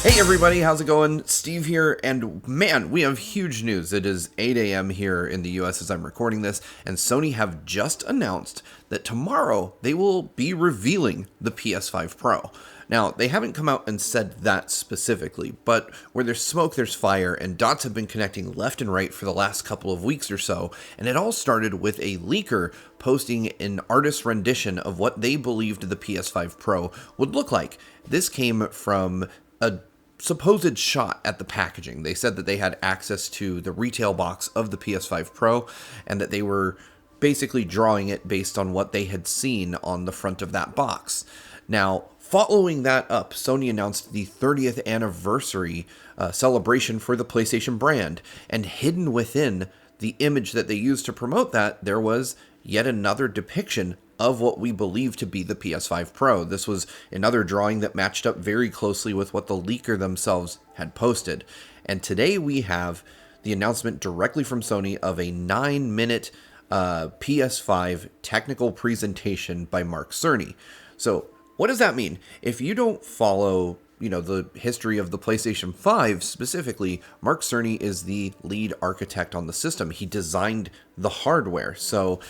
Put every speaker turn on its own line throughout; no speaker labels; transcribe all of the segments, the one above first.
Hey everybody, how's it going? Steve here, and man, we have huge news. It is 8 a.m. here in the US as I'm recording this, and Sony have just announced that tomorrow they will be revealing the PS5 Pro. Now, they haven't come out and said that specifically, but where there's smoke, there's fire, and dots have been connecting left and right for the last couple of weeks or so, and it all started with a leaker posting an artist rendition of what they believed the PS5 Pro would look like. This came from a supposed shot at the packaging. They said that they had access to the retail box of the PS5 Pro and that they were basically drawing it based on what they had seen on the front of that box. Now, following that up, Sony announced the 30th anniversary celebration for the PlayStation brand, and hidden within the image that they used to promote that, there was yet another depiction of what we believe to be the PS5 Pro. This was another drawing that matched up very closely with what the leaker themselves had posted. And today we have the announcement directly from Sony of a 9-minute PS5 technical presentation by Mark Cerny. So what does that mean? If you don't follow the history of the PlayStation 5 specifically, Mark Cerny is the lead architect on the system. He designed the hardware. So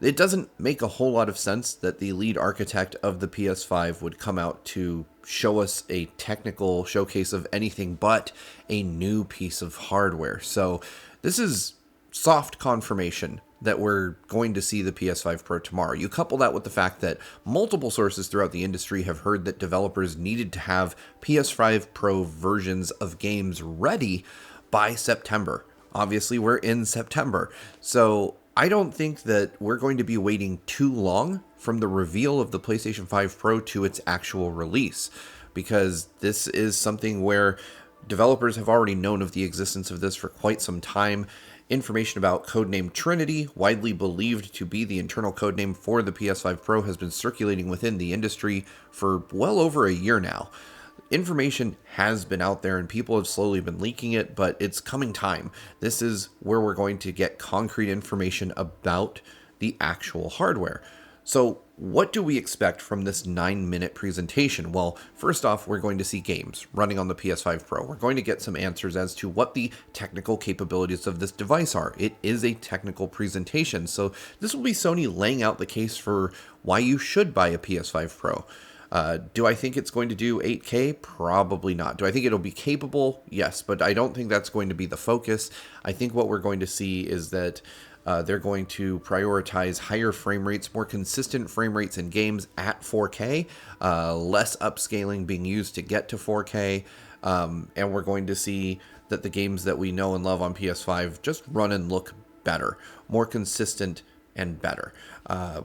it doesn't make a whole lot of sense that the lead architect of the PS5 would come out to show us a technical showcase of anything but a new piece of hardware. So this is soft confirmation that we're going to see the PS5 Pro tomorrow. You couple that with the fact that multiple sources throughout the industry have heard that developers needed to have PS5 Pro versions of games ready by September. Obviously, we're in September. So I don't think that we're going to be waiting too long from the reveal of the PlayStation 5 Pro to its actual release, because this is something where developers have already known of the existence of this for quite some time. Information about codename Trinity, widely believed to be the internal codename for the PS5 Pro, has been circulating within the industry for well over a year now. Information has been out there and people have slowly been leaking it, but it's coming time. This is where we're going to get concrete information about the actual hardware. So what do we expect from this 9-minute presentation? Well, first off, we're going to see games running on the PS5 Pro. We're going to get some answers as to what the technical capabilities of this device are. It is a technical presentation, so this will be Sony laying out the case for why you should buy a PS5 Pro. Do I think it's going to do 8K? Probably not. Do I think it'll be capable? Yes, but I don't think that's going to be the focus. I think what we're going to see is that they're going to prioritize higher frame rates, more consistent frame rates in games at 4K, less upscaling being used to get to 4K, and we're going to see that the games that we know and love on PS5 just run and look better, more consistent and better.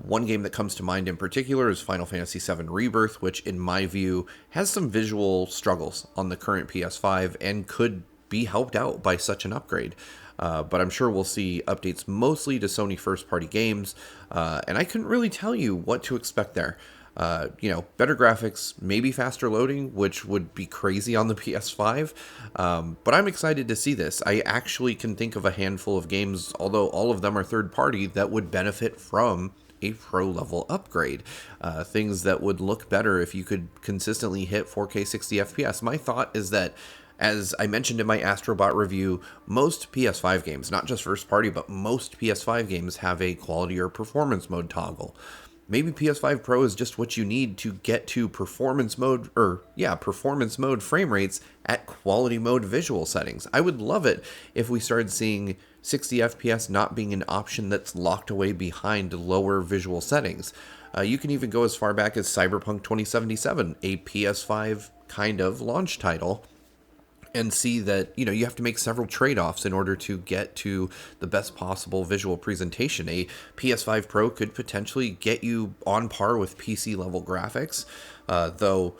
One game that comes to mind in particular is Final Fantasy VII Rebirth, which in my view has some visual struggles on the current PS5 and could be helped out by such an upgrade. But I'm sure we'll see updates mostly to Sony first-party games, and I couldn't really tell you what to expect there. Better graphics, maybe faster loading, which would be crazy on the PS5. But I'm excited to see this. I actually can think of a handful of games, although all of them are third-party, that would benefit from a pro-level upgrade. Things that would look better if you could consistently hit 4K 60 FPS. My thought is that, as I mentioned in my Astrobot review, most PS5 games, not just first party, but most PS5 games have a quality or performance mode toggle. Maybe PS5 Pro is just what you need to get to performance mode frame rates at quality mode visual settings. I would love it if we started seeing 60 FPS not being an option that's locked away behind lower visual settings. You can even go as far back as Cyberpunk 2077, a PS5 kind of launch title, and see that, you have to make several trade-offs in order to get to the best possible visual presentation. A PS5 Pro could potentially get you on par with PC-level graphics, though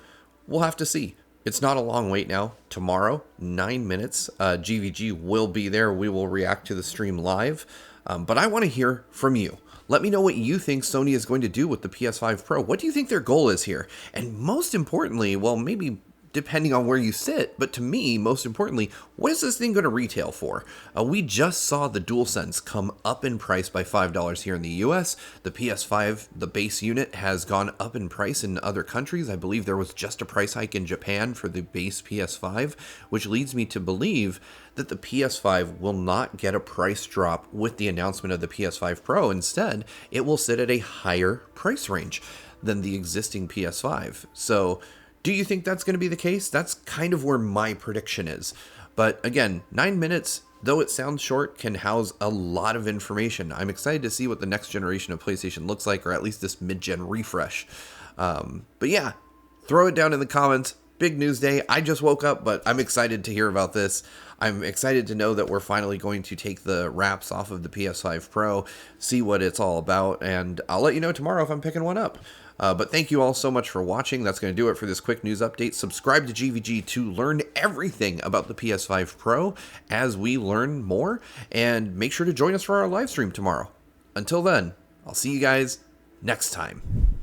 we'll have to see. It's not a long wait now. Tomorrow, 9 minutes, GVG will be there. We will react to the stream live, but I want to hear from you. Let me know what you think Sony is going to do with the PS5 Pro. What do you think their goal is here? And most importantly, well, maybe depending on where you sit. But to me, most importantly, what is this thing going to retail for? We just saw the DualSense come up in price by $5 here in the US. The PS5, the base unit, has gone up in price in other countries. I believe there was just a price hike in Japan for the base PS5, which leads me to believe that the PS5 will not get a price drop with the announcement of the PS5 Pro. Instead, it will sit at a higher price range than the existing PS5. So, do you think that's going to be the case? That's kind of where my prediction is. But again, 9 minutes, though it sounds short, can house a lot of information. I'm excited to see what the next generation of PlayStation looks like, or at least this mid-gen refresh. But yeah, throw it down in the comments. Big news day. I just woke up, but I'm excited to hear about this. I'm excited to know that we're finally going to take the wraps off of the PS5 Pro, see what it's all about, and I'll let you know tomorrow if I'm picking one up. But thank you all so much for watching. That's going to do it for this quick news update. Subscribe to GVG to learn everything about the PS5 Pro as we learn more, and make sure to join us for our live stream tomorrow. Until then, I'll see you guys next time.